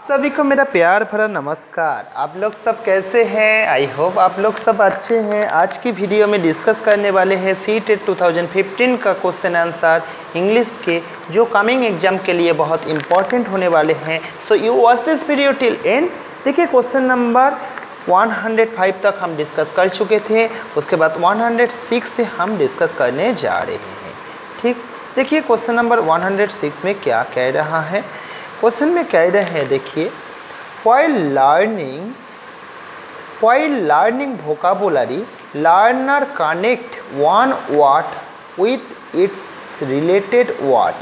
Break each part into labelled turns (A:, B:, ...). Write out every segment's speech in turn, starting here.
A: सभी को मेरा प्यार भरा नमस्कार। आप लोग सब कैसे हैं? आई होप आप लोग सब अच्छे हैं। आज की वीडियो में डिस्कस करने वाले हैं सीटेट 2015 का क्वेश्चन आंसर इंग्लिश के, जो कमिंग एग्जाम के लिए बहुत इंपॉर्टेंट होने वाले हैं। So you watch this video till and. देखिए, क्वेश्चन नंबर 105 तक हम डिस्कस कर चुके थे, उसके बाद 106 से हम डिस्कस करने जा रहे हैं। ठीक, देखिए क्वेश्चन नंबर 106 में क्या कह रहा है। क्वेश्चन में कह रहे हैं, देखिए, while learning vocabulary, learner connect one word with its related word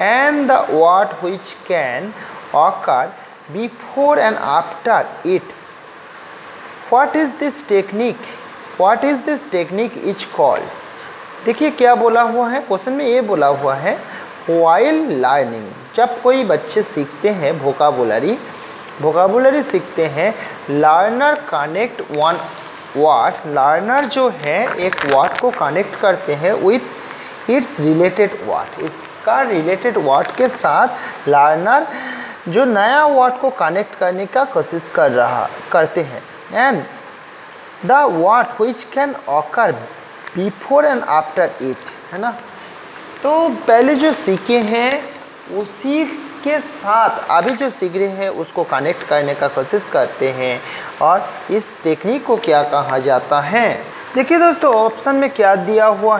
A: and the word which can occur before and after its. What is this technique? What is this technique is called? देखिए क्या बोला हुआ है question में, ये बोला हुआ है while learning, जब कोई बच्चे सीखते हैं वोकाबुलरी सीखते हैं, learner connect one word, learner जो है एक वर्ड को कनेक्ट करते हैं विथ इट्स रिलेटेड वर्ड, इसका रिलेटेड वर्ड के साथ लर्नर जो नया वर्ड को कनेक्ट करने का कोशिश करते हैं। And the word which can occur before and after it, है ना। तो पहले जो सीखे हैं उसी के साथ अभी जो सीख रहे हैं उसको कनेक्ट करने का कोशिश करते हैं, और इस टेक्निक को क्या कहा जाता है। देखिए दोस्तों, ऑप्शन में क्या दिया हुआ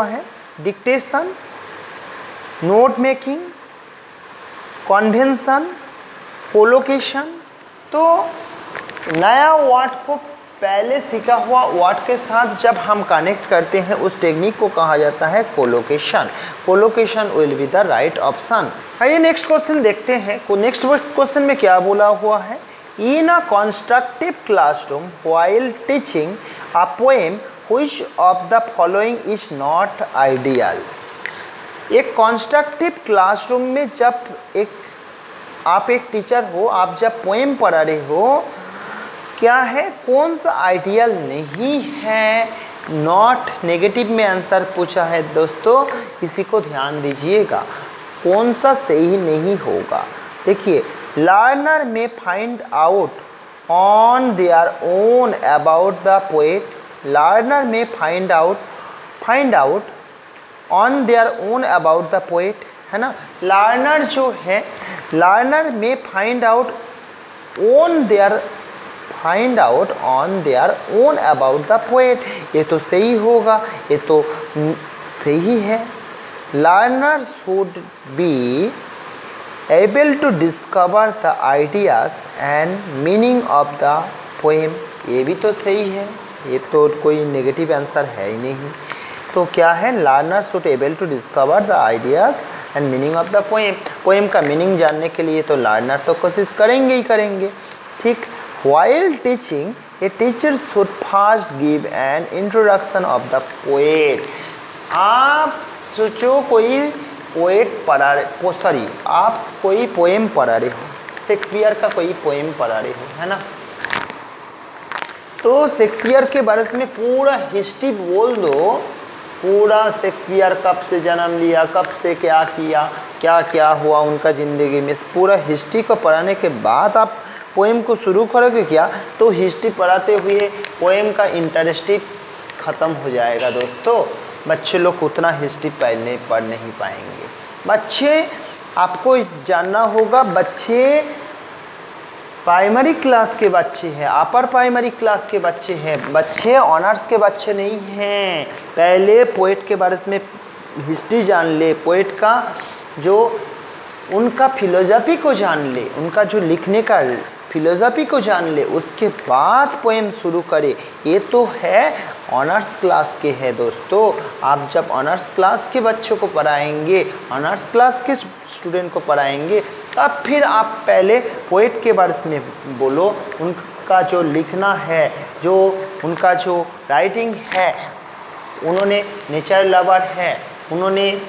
A: है, dictation, note making, convention, collocation. तो नया वर्ड को पहले सीखा हुआ वर्ड के साथ जब हम कनेक्ट करते हैं उस टेक्निक को कहा जाता है collocation. Collocation will be the right option. आइए नेक्स्ट क्वेश्चन देखते हैं। नेक्स्ट क्वेश्चन में क्या बोला हुआ है, in a constructive classroom while teaching a poem which of the following is not ideal. एक कंस्ट्रक्टिव क्लासरूम में जब आप एक टीचर हो, आप जब पोएम पढ़ा रहे हो, क्या है, कौन सा आइडियल नहीं है। नॉट नेगेटिव में आंसर पूछा है दोस्तों, इसी को ध्यान दीजिएगा, कौन सा सही नहीं होगा। देखिए, learner may find out on their own about the poet, learner may find out on their own about the poet, है ना। लर्नर जो है, learner may find out on their own about the poet, ये तो सही होगा, ये तो सही है। Learner should be able to discover the ideas and meaning of the poem, ये भी तो सही है, ये तो कोई नेगेटिव आंसर है ही नहीं। तो क्या है, learner should able to discover the ideas and meaning of the poem. Poem का मीनिंग जानने के लिए तो लर्नर तो कोशिश करेंगे ही करेंगे। ठीक, while teaching a teacher should first give an introduction of the poet। आप सोचो कोई आप कोई पोएम पढ़ा रहे हो, शेक्सपियर का कोई पोएम पढ़ा रहे हो, है ना। तो शेक्सपियर के बारे में पूरा हिस्ट्री बोल दो, पूरा शेक्सपियर कब से जन्म लिया, कब से क्या किया, क्या क्या हुआ उनका ज़िंदगी में, पूरा हिस्ट्री को पढ़ाने के बाद आप पोएम को शुरू करोगे क्या, तो हिस्ट्री पढ़ाते हुए पोएम का इंटरेस्ट ख़त्म हो जाएगा दोस्तों। बच्चे लोग उतना हिस्ट्री पढ़ नहीं पाएंगे। बच्चे, आपको जानना होगा, बच्चे प्राइमरी क्लास के बच्चे हैं, अपर प्राइमरी क्लास के बच्चे हैं, बच्चे ऑनर्स के बच्चे नहीं हैं। पहले पोएट के बारे में हिस्ट्री जान ले, पोएट का जो उनका फिलोसफी को जान ले, उनका जो लिखने का फिलोसफी को जान ले, उसके बाद पोएम शुरू करे। ये तो है ऑनर्स क्लास के है दोस्तों। आप जब ऑनर्स क्लास के बच्चों को पढ़ाएंगे, ऑनर्स क्लास के स्टूडेंट को पढ़ाएंगे, तब फिर आप पहले पोएट के बारे में बोलो, उनका जो लिखना है, जो उनका जो राइटिंग है, उन्होंने नेचर लवर है, उन्होंने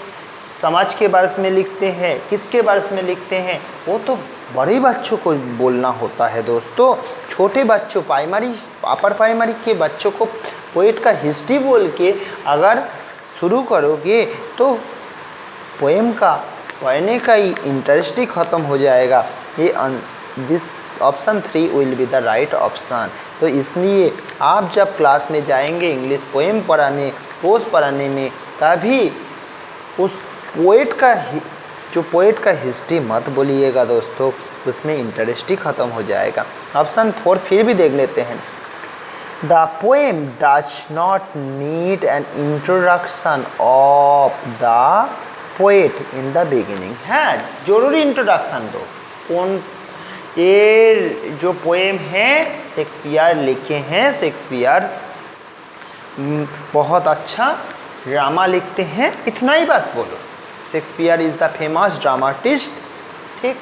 A: समाज के बारे में लिखते हैं, किसके बारे में लिखते हैं, वो तो बड़े बच्चों को बोलना होता है दोस्तों। छोटे बच्चों, प्राइमरी अपर प्राइमरी के बच्चों को पोएट का हिस्ट्री बोल के अगर शुरू करोगे तो पोएम का पढ़ने का ही इंटरेस्ट ही ख़त्म हो जाएगा। ये this option 3 will be the right option. तो इसलिए आप जब क्लास में जाएंगे इंग्लिश पोएम पढ़ाने, पोस्ट पढ़ाने में, तभी उस पोएट का हिस्ट्री मत बोलिएगा दोस्तों, उसमें इंटरेस्ट ही ख़त्म हो जाएगा। ऑप्शन 4 फिर भी देख लेते हैं। The poem does not need an introduction of the poet in the beginning. है, जरूरी इंट्रोडक्शन दो। कौन ये जो पोएम है शेक्सपियर लिखे हैं, शेक्सपियर बहुत अच्छा ड्रामा लिखते हैं, इतना ही बस बोलो। Shakespeare is the famous dramatist, ठीक,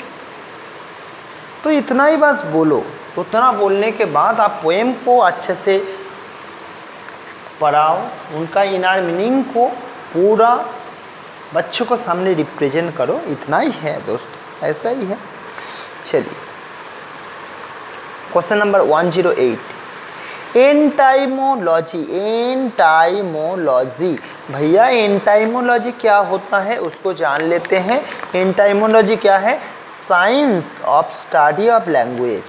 A: तो इतना ही बस बोलो। उतना बोलने के बाद आप पोएम को अच्छे से पढ़ाओ, उनका इनर मीनिंग को पूरा बच्चों को सामने रिप्रेजेंट करो, इतना ही है दोस्तों, ऐसा ही है। चलिए क्वेश्चन नंबर 108, एंटाइमोलॉजी। एंटाइमोलॉजी, भैया एंटाइमोलॉजी क्या होता है उसको जान लेते हैं। एंटाइमोलॉजी क्या है? Science of study of language.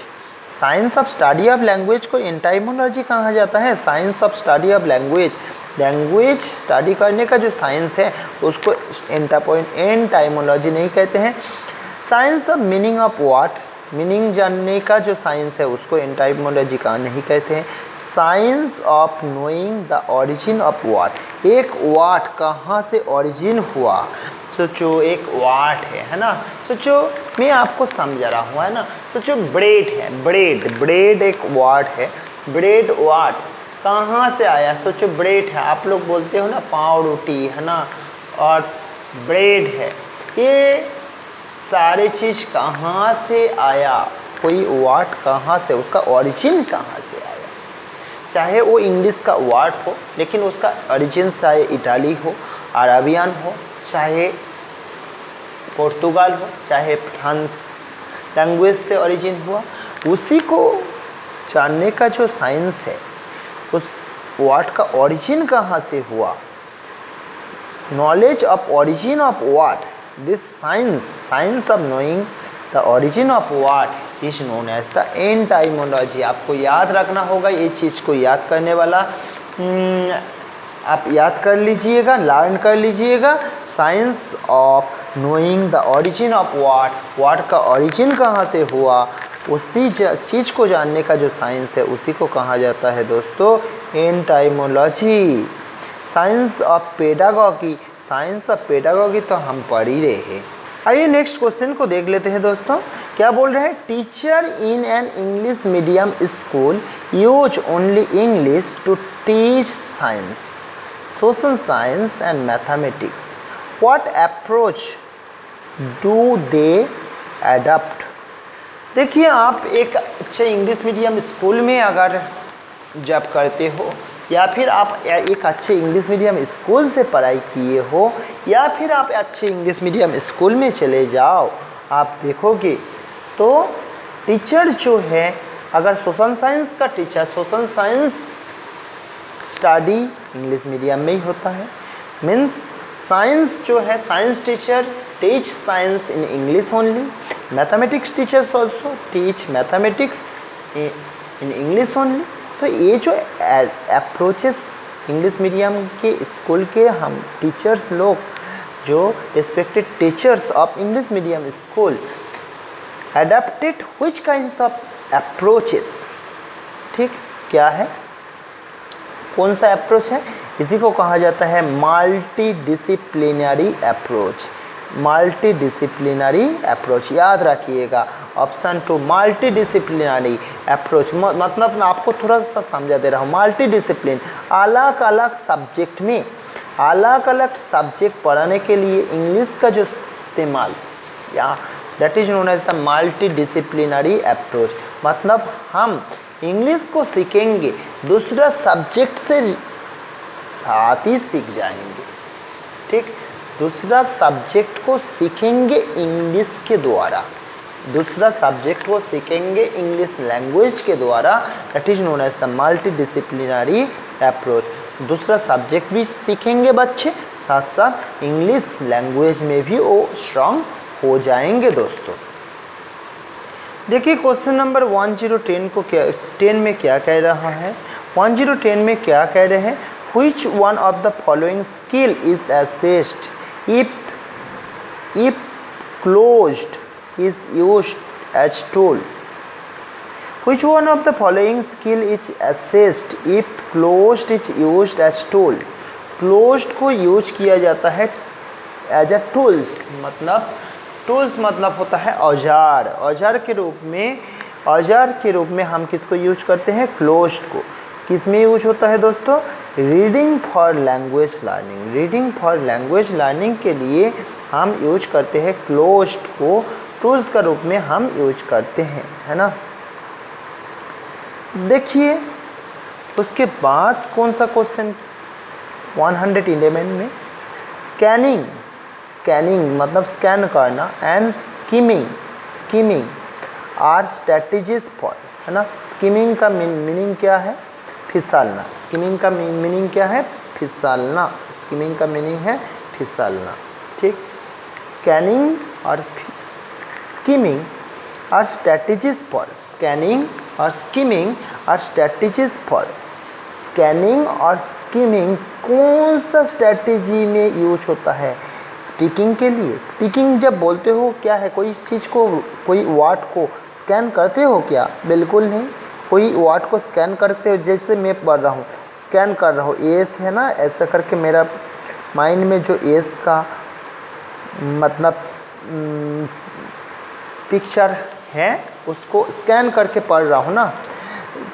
A: Science of study of language को एंटाइमोलॉजी कहा जाता है। Science of study of language, language study करने का जो साइंस है उसको एंटाइमोलॉजी नहीं कहते हैं। Science of meaning of word, meaning जानने का जो साइंस है उसको एंटाइमोलॉजी का नहीं कहते हैं। Science of knowing the origin of word, एक वर्ड कहाँ से ओरिजिन हुआ। सोचो एक वर्ड है ना, सोचो मैं आपको समझा रहा हूँ, है ना। सोचो ब्रेड है, ब्रेड एक वर्ड है। ब्रेड वर्ड कहाँ से आया? सोचो ब्रेड है, आप लोग बोलते हो ना पाव रोटी, है ना, और ब्रेड है। ये सारे चीज़ कहाँ से आया? कोई वर्ड कहाँ से, उसका ओरिजिन कहाँ से आया? चाहे वो इंग्लिश का वर्ड हो, लेकिन उसका ओरिजिन चाहे इटाली हो, अरबियन हो, चाहे पुर्तगाल हो, चाहे फ्रांस लैंग्वेज से ओरिजिन हुआ, उसी को जानने का जो साइंस है, उस वर्ड का ओरिजिन कहाँ से हुआ। Knowledge of origin of word, this science of knowing the origin of word is known as the etymology. आपको याद रखना होगा, ये चीज़ को याद करने वाला आप याद कर लीजिएगा, लर्न कर लीजिएगा। Science of knowing the origin of word का ओरिजिन कहाँ से हुआ, उसी चीज़ को जानने का जो साइंस है उसी को कहा जाता है दोस्तों etymology. Science of pedagogy, science of pedagogy तो हम पढ़ ही रहे हैं। आइए नेक्स्ट क्वेश्चन को देख लेते हैं दोस्तों। क्या बोल रहे हैं? Teacher in an English medium school use only English to teach science, social science and mathematics. What approach do they adapt? देखिए, आप एक अच्छे इंग्लिश मीडियम स्कूल में अगर जब करते हो, या फिर आप एक अच्छे इंग्लिश मीडियम स्कूल से पढ़ाई किए हो, या फिर आप अच्छे इंग्लिश मीडियम स्कूल में चले जाओ, आप देखोगे तो टीचर जो है, अगर सोशल साइंस का teacher, social science study English medium में ही होता है। मीन्स साइंस जो है, science teacher teach science in English only. Mathematics teachers also teach mathematics in English only. तो ये जो अप्रोचेस इंग्लिश मीडियम के स्कूल के हम टीचर्स लोग, जो respected teachers of English medium school adapted which kinds of approaches, ठीक, क्या है, कौन सा अप्रोच है? इसी को कहा जाता है multi disciplinary approach. Multi disciplinary approach, याद रखिएगा ऑप्शन 2 मल्टी डिसिप्लिनरी अप्रोच। मतलब मैं आपको थोड़ा सा समझा दे रहा हूँ। मल्टी डिसिप्लिन, अलग अलग सब्जेक्ट में अलग अलग सब्जेक्ट पढ़ाने के लिए इंग्लिश का जो इस्तेमाल, या that is known as the multidisciplinary approach. मतलब हम इंग्लिश को सीखेंगे, दूसरा सब्जेक्ट से साथ ही सीख जाएंगे, ठीक। दूसरा सब्जेक्ट को सीखेंगे इंग्लिश के द्वारा, दूसरा सब्जेक्ट को सीखेंगे इंग्लिश लैंग्वेज के द्वारा। That is known as the multidisciplinary approach. दूसरा सब्जेक्ट भी सीखेंगे बच्चे, साथ साथ इंग्लिश लैंग्वेज में भी वो स्ट्रांग हो जाएंगे दोस्तों। देखिए क्वेश्चन नंबर 1010 को 10 में क्या कह रहा है। 1010 में क्या कह रहे हैं, which one of the following skill is assessed if closed is used as tool. Which one of the following skill is assessed if closed is used as tool? Closed को यूज किया जाता है एज अ टूल्स, मतलब होता है औजार। औजार के रूप में हम किसको यूज करते हैं, क्लोज्ड को। किस में यूज होता है दोस्तों, reading for language learning. Reading for language learning के लिए हम यूज करते हैं क्लोज्ड को, टूल्स का रूप में हम यूज करते हैं, है ना। देखिए उसके बाद कौन सा क्वेश्चन 111 में, स्कैनिंग मतलब स्कैन करना, and skimming are strategies for, है ना। स्कीमिंग का मीनिंग क्या है, फिसलना। स्कीमिंग का मीनिंग क्या है, फिसलना। स्कीमिंग का मीनिंग है फिसलना, ठीक। स्कैनिंग और skimming are strategies for, scanning और स्कीमिंग और स्ट्रेटजीज फॉर। स्कैनिंग और स्कीमिंग कौन सा स्ट्रेटजी में यूज होता है, स्पीकिंग के लिए। स्पीकिंग जब बोलते हो क्या है, कोई चीज़ को, कोई वर्ड को स्कैन करते हो क्या, बिल्कुल नहीं। कोई वर्ड को स्कैन करते हो, जैसे मैं पढ़ रहा हूँ, स्कैन कर रहा हूँ, एस है ना, ऐसा करके मेरा माइंड में जो एस का मतलब पिक्चर है उसको स्कैन करके पढ़ रहा हूँ ना।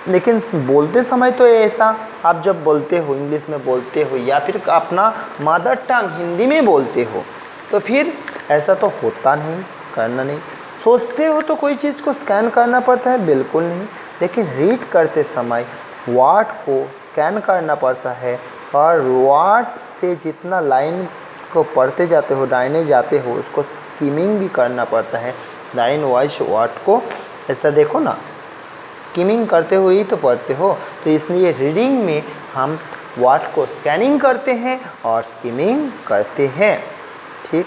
A: लेकिन बोलते समय तो ऐसा, आप जब बोलते हो, इंग्लिश में बोलते हो या फिर अपना मदर टंग हिंदी में बोलते हो, तो फिर ऐसा तो होता नहीं, करना नहीं। सोचते हो तो कोई चीज़ को स्कैन करना पड़ता है, बिल्कुल नहीं। लेकिन रीड करते समय वर्ड को स्कैन करना पड़ता है, और वर्ड से जितना लाइन को पढ़ते जाते हो, डायने जाते हो, उसको स्कीमिंग भी करना पड़ता है, लाइन वाइज वर्ड को। ऐसा देखो ना, स्कीमिंग करते हुए ही तो पढ़ते हो, तो इसलिए रीडिंग में हम वर्ड को स्कैनिंग करते हैं और स्कीमिंग करते हैं, ठीक।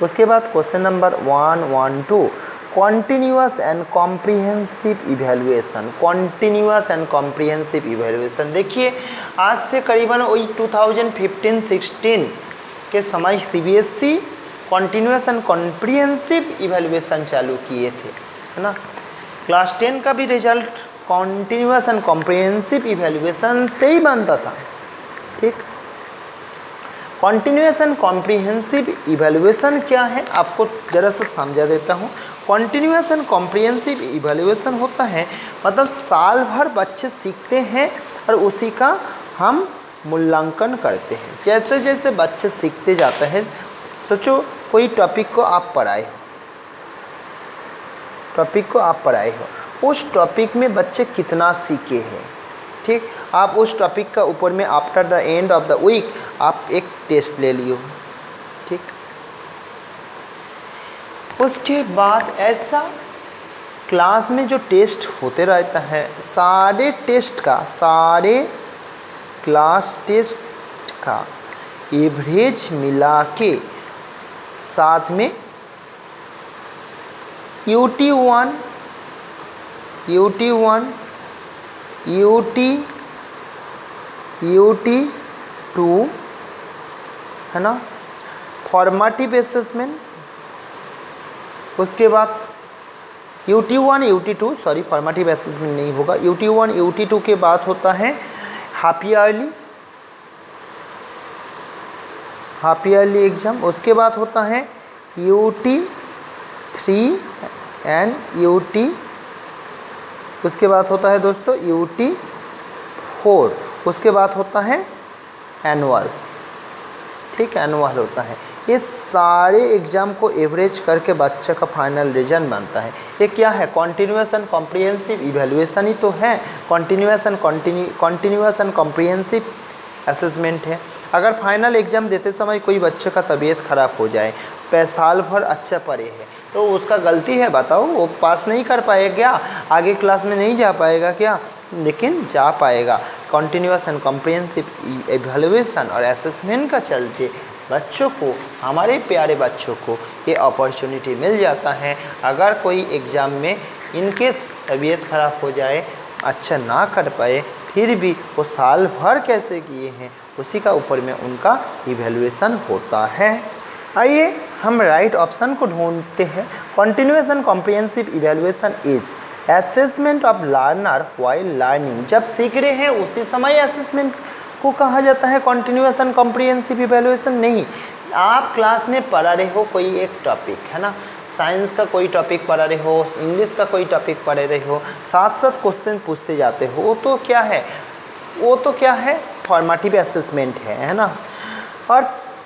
A: उसके बाद question number 112, continuous and comprehensive evaluation. Continuous and comprehensive evaluation, देखिए आज से करीबन वही 2015-16 के समय CBSE continuous and comprehensive evaluation चालू किए थे, है ना। क्लास 10 का भी result continuous and comprehensive evaluation से ही बनता था, ठीक। कॉन्टिन्यूअस एंड कॉम्प्रिहेंसिव इवैल्यूएशन क्या है, आपको ज़रा सा समझा देता हूँ। कॉन्टिन्यूअस एंड कॉम्प्रिहेंसिव इवैल्यूएशन होता है मतलब साल भर बच्चे सीखते हैं और उसी का हम मूल्यांकन करते हैं। जैसे जैसे बच्चे सीखते जाते हैं, सोचो कोई टॉपिक को आप पढ़ाए हो, उस टॉपिक में बच्चे कितना सीखे हैं, ठीक। आप उस टॉपिक का ऊपर में after the end of the week आप एक टेस्ट ले लियो, ठीक। उसके बाद ऐसा क्लास में जो टेस्ट होते रहता है, सारे क्लास टेस्ट का एवरेज मिला के साथ में UT1, UT2, है ना, फॉर्मेटिव असेसमेंट। उसके बाद UT1, UT2, sorry formative assessment नहीं होगा, UT1, UT2 के बाद होता है हाफ ईयरली एग्ज़ाम। उसके बाद होता है UT3 एंड UT, उसके बाद होता है दोस्तों UT4, उसके बाद होता है एनुअल, ठीक, एनुअल होता है। ये सारे एग्ज़ाम को एवरेज करके बच्चे का फाइनल रिजल्ट बनता है। ये क्या है, कॉन्टिन्यूअस एंड कॉम्प्रिहेंसिव इवैल्यूएशन ही तो है, कॉन्टिन्यूअस एंड कॉम्प्रिहेंसिव असेसमेंट है। अगर फाइनल एग्ज़ाम देते समय कोई बच्चे का तबीयत ख़राब हो जाए, साल भर अच्छा पढ़े है, तो उसका गलती है, बताओ, वो पास नहीं कर पाएगा क्या, आगे क्लास में नहीं जा पाएगा क्या, लेकिन जा पाएगा। कॉन्टिन्यूस एंड कॉम्प्रिहेंसिव इवैल्यूएशन और असेसमेंट का चलते बच्चों को, हमारे प्यारे बच्चों को ये अपॉर्चुनिटी मिल जाता है। अगर कोई एग्ज़ाम में इनकेस तबीयत खराब हो जाए, अच्छा ना कर पाए, फिर भी वो साल भर कैसे किए हैं उसी का ऊपर में उनका इवैल्यूएशन होता है। आइए हम राइट ऑप्शन को ढूंढते हैं। Continuous and comprehensive evaluation is assessment of learner while learning. जब सीख रहे हैं उसी समय असेसमेंट को कहा जाता है कॉन्टिन्यूस एंड कॉम्प्रिहेंसिव इवैल्यूएशन। नहीं, आप क्लास में पढ़ा रहे हो कोई एक टॉपिक, है ना, साइंस का कोई टॉपिक पढ़ा रहे हो, इंग्लिश का कोई टॉपिक पढ़े रहे हो, साथ साथ क्वेश्चन पूछते जाते हो, वो तो क्या है फॉर्मेटिव असेसमेंट है ना। और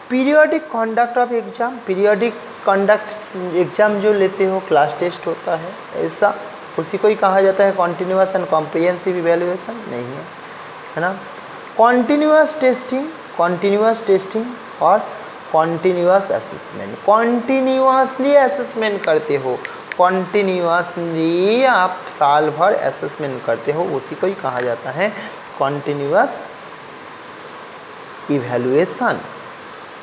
A: periodic conduct of exam, periodic conduct exam जो लेते हो, क्लास टेस्ट होता है, ऐसा उसी को ही कहा जाता है कॉन्टिन्यूस एंड कॉम्प्रिहेंसिव इवैल्यूएशन। नहीं है ना। कॉन्टिन्यूस टेस्टिंग और कॉन्टिन्यूस असेसमेंट, कॉन्टिन्यूसली असेसमेंट करते हो, कॉन्टिन्यूसली आप साल भर असेसमेंट करते हो, उसी को ही कहा जाता है कॉन्टिन्यूस इवैल्यूएशन।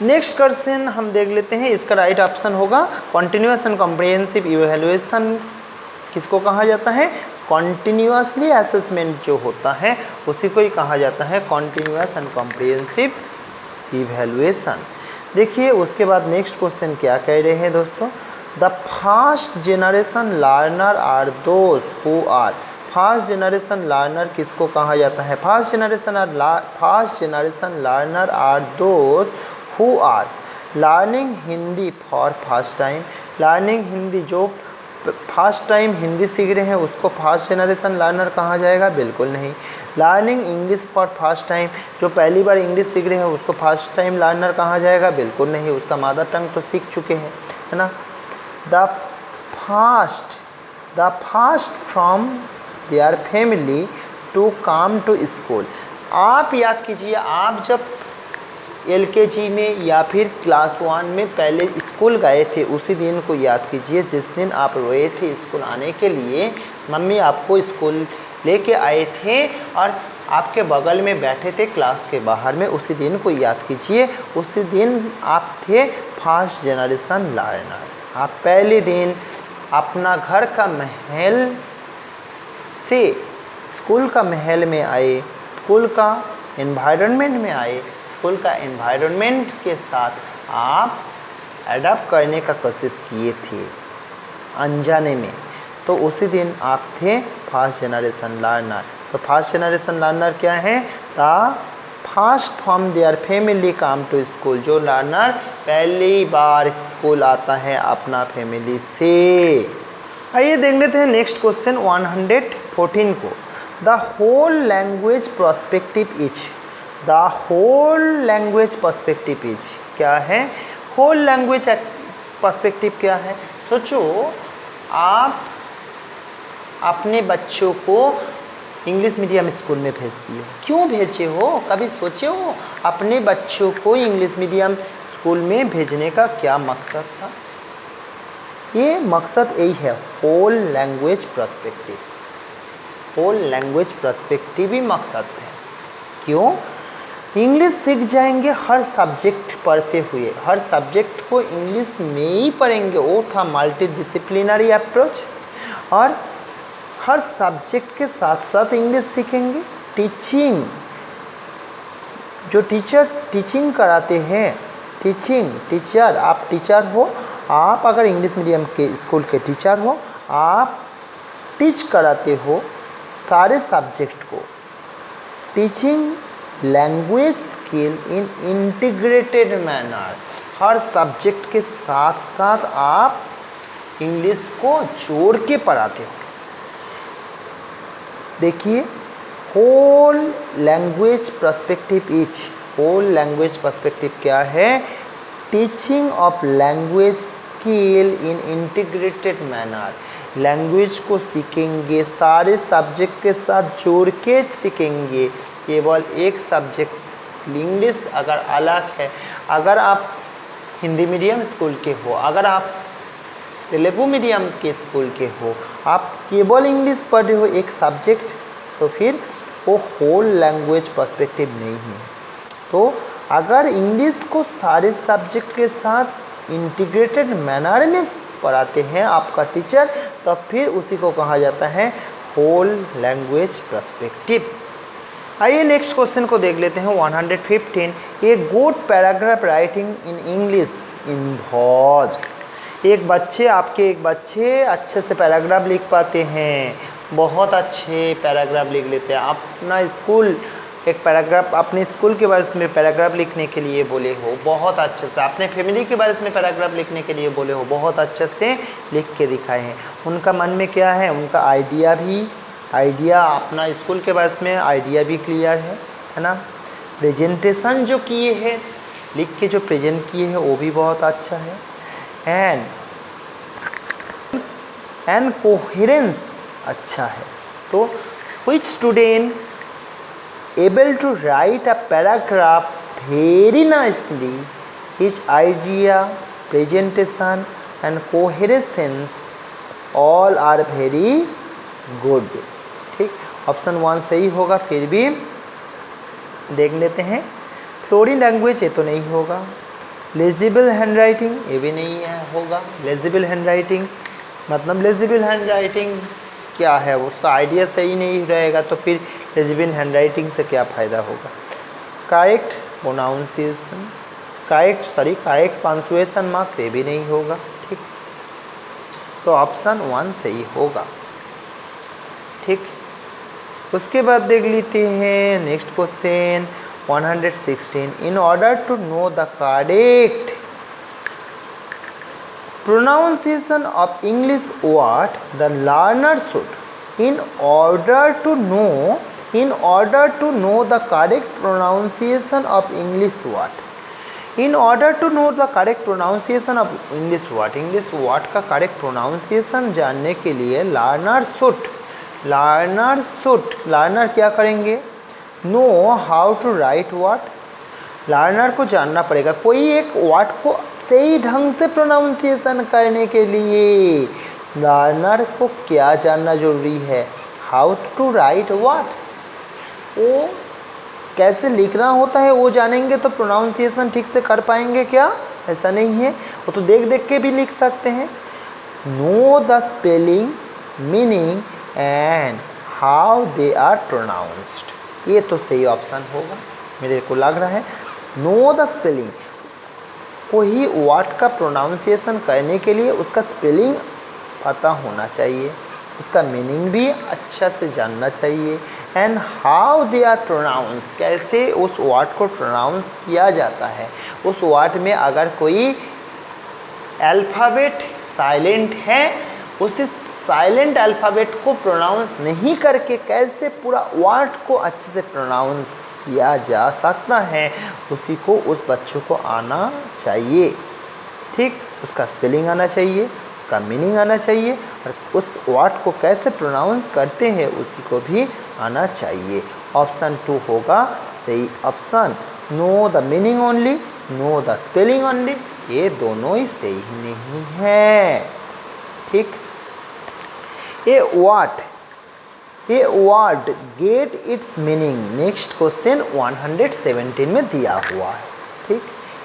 A: नेक्स्ट क्वेश्चन हम देख लेते हैं, इसका राइट ऑप्शन होगा कॉन्टिन्यूस एंड कॉम्प्रिहेंसिव इवैल्यूएशन किसको कहा जाता है, कॉन्टिन्यूसली असेसमेंट जो होता है उसी को ही कहा जाता है कॉन्टिन्यूस एंड कॉम्प्रिहेंसिव इवैल्यूएशन। देखिए उसके बाद नेक्स्ट क्वेश्चन क्या कह रहे हैं दोस्तों, the first generation learner are those who are. First generation learner किसको कहा जाता है, first generation learner are those who are learning Hindi for first time. Learning Hindi, जो फर्स्ट टाइम हिंदी सीख रहे हैं उसको फर्स्ट जनरेशन लर्नर कहा जाएगा, बिल्कुल नहीं। Learning English for first time, जो पहली बार इंग्लिश सीख रहे हैं उसको फर्स्ट टाइम लर्नर कहा जाएगा, बिल्कुल नहीं, उसका मदर टंग तो सीख चुके हैं, है ना। The first from their family to come to school. आप याद कीजिए, आप जब LKG में या फिर क्लास 1 में पहले स्कूल गए थे, उसी दिन को याद कीजिए जिस दिन आप रोए थे स्कूल आने के लिए, मम्मी आपको स्कूल लेके आए थे और आपके बगल में बैठे थे क्लास के बाहर में, उसी दिन को याद कीजिए। उसी दिन आप थे फर्स्ट जनरेशन लर्नर। आप पहले दिन अपना घर का महल से स्कूल का महल में आए, स्कूल का एनवायरनमेंट में आए, स्कूल का एनवायरनमेंट के साथ आप अडॉप्ट करने का कोशिश किए थे अनजाने में, तो उसी दिन आप थे फर्स्ट जनरेशन लर्नर। तो फर्स्ट जनरेशन लर्नर क्या है, the first from their family come to school, जो लर्नर पहली बार स्कूल आता है अपना फैमिली से। आइए देख लेते हैं नेक्स्ट क्वेश्चन 114 को। The whole language perspective is, the whole language perspective is क्या है, होल लैंग्वेज पर्सपेक्टिव क्या है। सोचो, आप अपने बच्चों को इंग्लिश मीडियम स्कूल में भेजती हो, क्यों भेजे हो, कभी सोचे हो अपने बच्चों को इंग्लिश मीडियम स्कूल में भेजने का क्या मकसद था। ये मकसद यही है, whole language perspective, whole language perspective ही मकसद है। क्यों, इंग्लिश सीख जाएंगे हर सब्जेक्ट पढ़ते हुए, हर सब्जेक्ट को इंग्लिश में ही पढ़ेंगे, वो था मल्टी डिसिप्लिनरी अप्रोच। और हर सब्जेक्ट के साथ साथ इंग्लिश सीखेंगे। टीचिंग, जो टीचर टीचिंग कराते हैं, टीचर, आप टीचर हो, आप अगर इंग्लिश मीडियम के स्कूल के टीचर हो, आप टीच कराते हो सारे सब्जेक्ट को। Teaching language skill in integrated manner, her subject के साथ साथ आप इंग्लिश को जोड़ के पढ़ाते हो। देखिए, whole language perspective is, whole language perspective क्या है, teaching of language skill in integrated manner, language को सीखेंगे सारे सब्जेक्ट के साथ जोड़ के सीखेंगे। केवल एक सब्जेक्ट इंग्लिश अगर अलग है, अगर आप हिंदी मीडियम स्कूल के हो, अगर आप तेलुगु मीडियम के स्कूल के हो, आप केवल इंग्लिश पढ़ रहे हो एक सब्जेक्ट, तो फिर वो होल लैंग्वेज पर्सपेक्टिव नहीं है। तो अगर इंग्लिश को सारे सब्जेक्ट के साथ इंटीग्रेटेड मैनर में पढ़ाते हैं आपका टीचर, तो फिर उसी को कहा जाता है होल लैंग्वेज पर्सपेक्टिव। आइए नेक्स्ट क्वेश्चन को देख लेते हैं 115। A good paragraph writing in English involves. एक बच्चे अच्छे से पैराग्राफ लिख पाते हैं, बहुत अच्छे पैराग्राफ लिख लेते हैं। अपना स्कूल एक पैराग्राफ अपने स्कूल के बारे में पैराग्राफ लिखने के लिए बोले हो, बहुत अच्छे से अपने फैमिली के बारे में पैराग्राफ लिखने के लिए बोले हो, बहुत अच्छे से लिख के दिखाए हैं। उनका मन में क्या है, उनका आइडिया अपना स्कूल के बारे में आइडिया भी क्लियर है ना। प्रेजेंटेशन जो किए हैं, लिख के जो प्रेजेंट किए हैं वो भी बहुत अच्छा है। एंड कोहेरेंस अच्छा है। तो which student able to write a paragraph very nicely, his idea, presentation and coherence all are very good। ठीक, ऑप्शन 1 सही होगा। फिर भी देख लेते हैं। फ्लोरिन लैंग्वेज ये तो नहीं होगा। लेजिबल हैंड राइटिंग ये भी नहीं है होगा। लेजिबल हैंड राइटिंग मतलब लेजिबल हैंड राइटिंग क्या है, उसका आइडिया सही नहीं रहेगा तो फिर लेजिबल हैंड राइटिंग से क्या फ़ायदा होगा। Correct pronunciation, correct punctuation marks ये भी नहीं होगा। ठीक, तो ऑप्शन 1 सही होगा। ठीक, उसके बाद देख लेते हैं next question 116। In order to know the correct pronunciation of English word the learner should in order to know the correct pronunciation of English word English word का करेक्ट प्रोनाउंसिएशन जानने के लिए लर्नर क्या करेंगे, know how to write word. Learner को जानना पड़ेगा कोई एक वर्ड को सही ढंग से प्रोनाउंसिएशन करने के लिए लर्नर को क्या जानना जरूरी है, हाउ टू राइट वर्ड, वो कैसे लिखना होता है वो जानेंगे तो प्रोनाउंसिएशन ठीक से कर पाएंगे क्या, ऐसा नहीं है, वो तो देख देख के भी लिख सकते हैं। Know the spelling, meaning and how they are pronounced, ये तो सही ऑप्शन होगा मेरे को लग रहा है। नो द स्पेलिंग, कोई वर्ड का प्रोनाउंसिएशन करने के लिए उसका स्पेलिंग पता होना चाहिए, उसका मीनिंग भी अच्छा से जानना चाहिए। And how they are pronounce, कैसे उस वर्ड को प्रोनाउंस किया जाता है। उस वर्ड में अगर कोई अल्फ़ाबेट साइलेंट है, उस साइलेंट अल्फ़ाबेट को प्रोनाउंस नहीं करके कैसे पूरा वर्ड को अच्छे से प्रोनाउंस किया जा सकता है, उसी को उस बच्चों को आना चाहिए। ठीक, उसका स्पेलिंग आना चाहिए, उसका मीनिंग आना चाहिए और उस वर्ड को कैसे प्रोनाउंस करते हैं उसी को भी आना चाहिए। ऑप्शन 2 होगा सही option. Know the meaning only, know the spelling only, ये दोनों ही सही नहीं है। ठीक, a word get its meaning, next question 117 में दिया हुआ है। ठीक,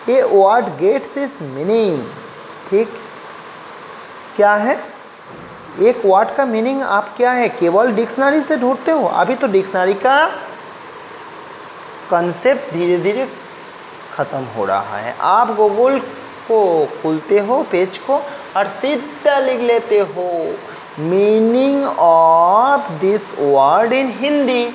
A: a word gets its meaning, ठीक, क्या है, एक वर्ड का मीनिंग आप क्या है केवल डिक्शनरी से ढूंढते हो। अभी तो डिक्शनरी का कंसेप्ट धीरे धीरे ख़त्म हो रहा है। आप गूगल को खोलते हो पेज को और सीधा लिख लेते हो meaning of this word in Hindi.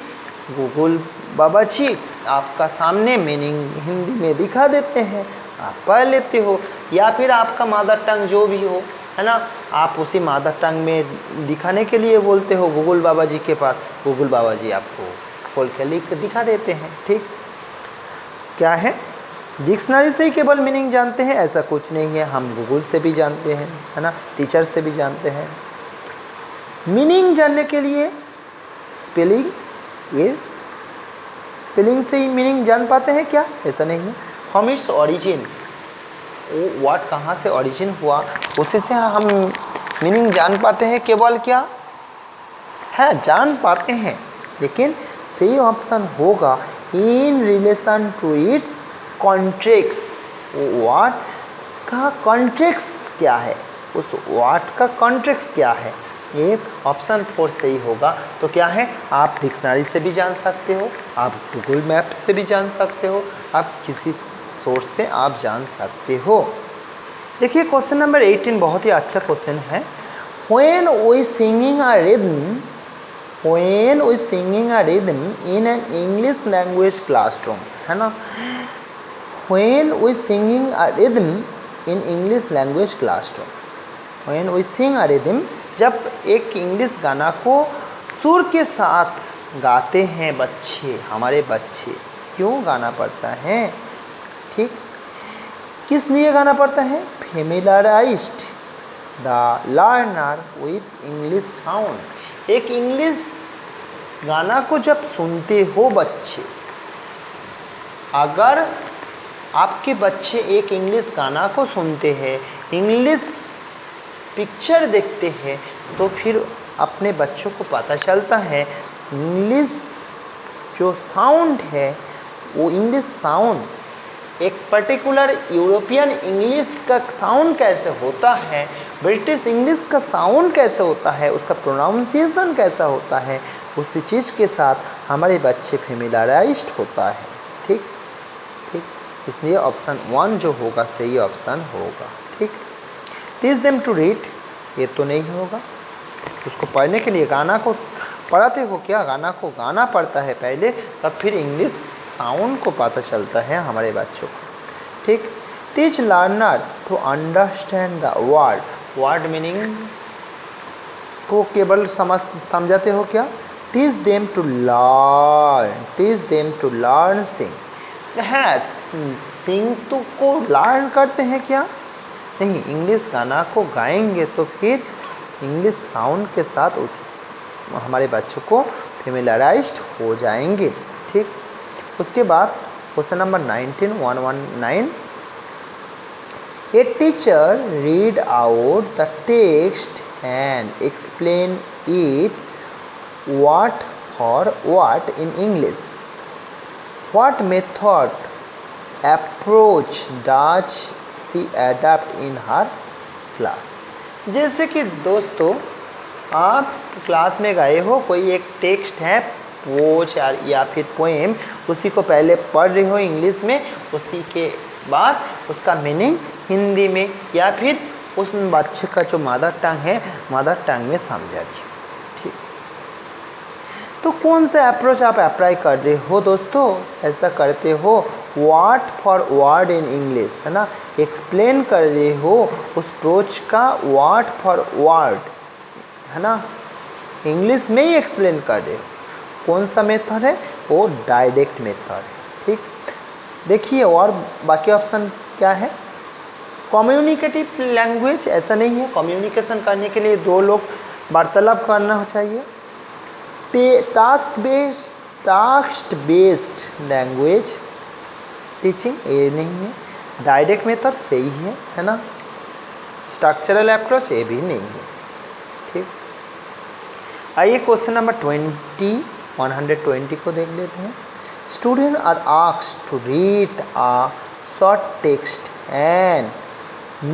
A: Google बाबा जी आपका सामने मीनिंग हिंदी में दिखा देते हैं, आप पढ़ लेते हो। या फिर आपका मदर टंग जो भी हो, है ना, आप उसी मदर टंग में दिखाने के लिए बोलते हो गूगल बाबा जी के पास, गूगल बाबा जी आपको खोल के लिख के दिखा देते हैं। ठीक, क्या है, डिक्शनरी से ही केवल मीनिंग जानते हैं ऐसा कुछ नहीं है, हम गूगल से भी जानते हैं, है ना, टीचर से भी जानते हैं। मीनिंग जानने के लिए स्पेलिंग, ये स्पेलिंग से ही मीनिंग जान पाते हैं क्या, ऐसा नहीं है। फ्रॉम इट्स ओरिजिन, वो वर्ड कहाँ से ओरिजिन हुआ उसी से हम मीनिंग जान पाते हैं। केवल क्या है, जान पाते हैं, लेकिन सही ऑप्शन होगा इन रिलेशन टू इट्स कॉन्ट्रेक्ट्स। वाट का कॉन्ट्रेक्ट्स क्या है, उस वाट का कॉन्ट्रेक्ट्स क्या है, ये ऑप्शन 4 सही होगा। तो क्या है, आप डिक्शनरी से भी जान सकते हो, आप गूगल मैप से भी जान सकते हो, आप किसी सोर्स से आप जान सकते हो। देखिए क्वेश्चन नंबर 18 बहुत ही अच्छा क्वेश्चन है। When we singing a rhythm in an English language classroom, है ना। When we singing a rhythm in English language classroom, when we sing a rhythm, जब एक इंग्लिश गाना को सुर के साथ गाते हैं बच्चे, हमारे बच्चे, क्यों गाना पड़ता है, ठीक, किस लिए गाना पड़ता है, familiarized the learner with English sound. एक इंग्लिश गाना को जब सुनते हो बच्चे, अगर आपके बच्चे एक इंग्लिश गाना को सुनते हैं, इंग्लिश पिक्चर देखते हैं, तो फिर अपने बच्चों को पता चलता है इंग्लिश जो साउंड है वो इंग्लिश साउंड एक पर्टिकुलर यूरोपियन इंग्लिश का साउंड कैसे होता है, ब्रिटिश इंग्लिश का साउंड कैसे होता है, उसका प्रोनाउंसिएशन कैसा होता है, उसी चीज़ के साथ हमारे बच्चे फेमिलराइज्ड होता है। ठीक ठीक, इसलिए ऑप्शन 1 जो होगा सही ऑप्शन होगा। ठीक, टीच देम टू रीड, ये तो नहीं होगा। उसको पढ़ने के लिए गाना को पढ़ाते हो क्या, गाना को गाना पड़ता है पहले, तब फिर इंग्लिश साउंड को पता चलता है हमारे बच्चों को। ठीक, teach learner to understand the word, word meaning को केवल समझाते हो क्या, teach them to learn, teach them to learn sing. है, सिंग तो को लर्न करते हैं क्या, नहीं, इंग्लिश गाना को गाएंगे तो फिर इंग्लिश साउंड के साथ उस हमारे बच्चों को फेमिलराइज्ड हो जाएंगे। ठीक, उसके बाद question number 119 a teacher read out the text and explain it what for what in English. What method approach does she adopt in her class? जैसे कि दोस्तों आप क्लास में गए हो, कोई एक टेक्स्ट है पोच या फिर पोएम, उसी को पहले पढ़ रहे हो इंग्लिश में, उसी के बाद उसका मीनिंग हिंदी में या फिर उस बच्चे का जो मदर टंग है मदर टंग में समझा रही हो। ठीक, तो कौन सा अप्रोच आप अप्लाई कर रहे हो दोस्तों, ऐसा करते हो word for word in English, है ना, एक्सप्लेन कर रहे हो उस अप्रोच का वर्ड फॉर वर्ड, है ना, इंग्लिश में ही एक्सप्लेन कर रहे हो। कौन सा मेथड है, वो डायरेक्ट मेथड है। ठीक, देखिए और बाकी ऑप्शन क्या है, कम्युनिकेटिव लैंग्वेज, ऐसा नहीं है, कम्युनिकेशन करने के लिए 2 लोग वार्तालाप करना चाहिए। टास्क बेस्ड लैंग्वेज टीचिंग, ये नहीं है, डायरेक्ट मेथड सही है ना, स्ट्रक्चरल अप्रोच ये भी नहीं है। ठीक, आइए क्वेश्चन नंबर 120 को देख लेते हैं। Student are asked to read a short text and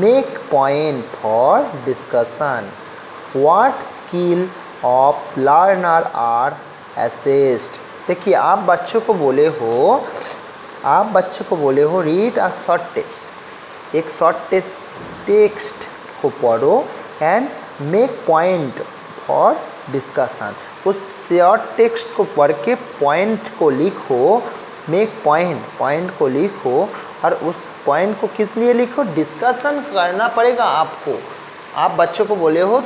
A: make point for discussion, what skill of learner are assessed. देखिए आप बच्चों को बोले हो रीड अ शॉर्ट टेक्स्ट, एक शॉर्ट टेक्स्ट को पढ़ो and make point for discussion, उस शॉर्ट टेक्स्ट को पढ़ के पॉइंट को लिखो, मेक पॉइंट को लिखो, और उस पॉइंट को किस लिए लिखो, डिस्कशन करना पड़ेगा आपको। आप बच्चों को बोले हो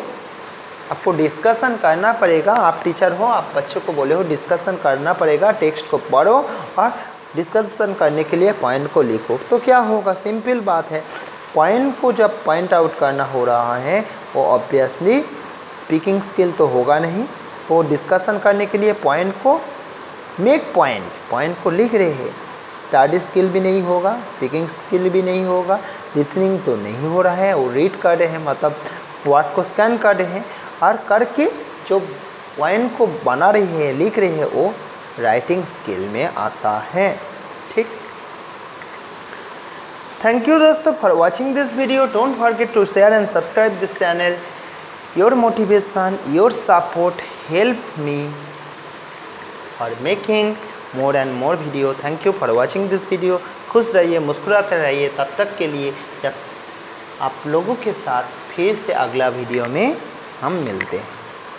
A: आपको डिस्कशन करना पड़ेगा, आप टीचर हो, आप बच्चों को बोले हो डिस्कशन करना पड़ेगा, टेक्स्ट को पढ़ो और डिस्कशन करने के लिए पॉइंट को लिखो। तो क्या होगा, सिंपल बात है, पॉइंट को जब पॉइंट आउट करना हो रहा है वो ऑब्वियसली स्पीकिंग स्किल तो होगा नहीं, वो डिस्कशन करने के लिए पॉइंट को मेक पॉइंट को लिख रहे हैं, स्टडी स्किल भी नहीं होगा, स्पीकिंग स्किल भी नहीं होगा, लिसनिंग तो नहीं हो रहा है, वो रीड कर रहे हैं, मतलब वर्ड को स्कैन कर रहे हैं, और करके जो पॉइंट को बना रही है लिख रही है वो राइटिंग स्किल में आता है। ठीक, थैंक यू दोस्तों for watching this video. Don't forget to share and subscribe this channel. Your motivation, your support help me for making more and more video. Thank you for watching this video. खुश रहिए, मुस्कुराते रहिए। तब तक के लिए जब आप लोगों के साथ फिर से अगला वीडियो में हम मिलते हैं।